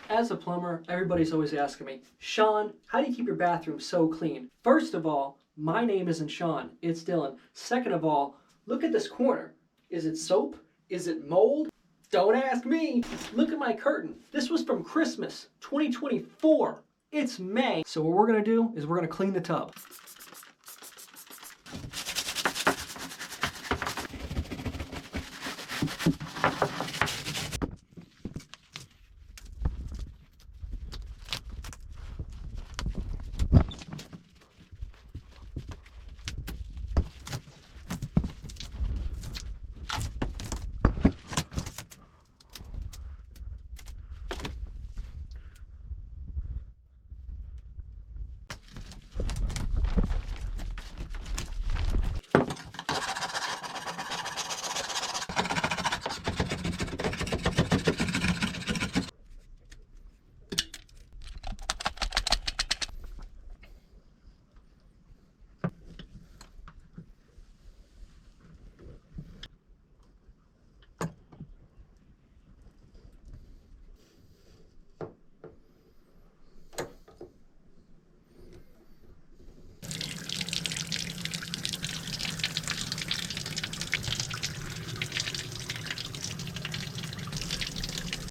As a plumber, everybody's always asking me, Sean, how do you keep your bathroom so clean? First of all, my name isn't Sean, it's Dylan. Second of all, look at this corner. Is it soap? Is it mold? Don't ask me. Look at my curtain. This was from Christmas 2024. It's May. So what we're gonna do is we're gonna clean the tub.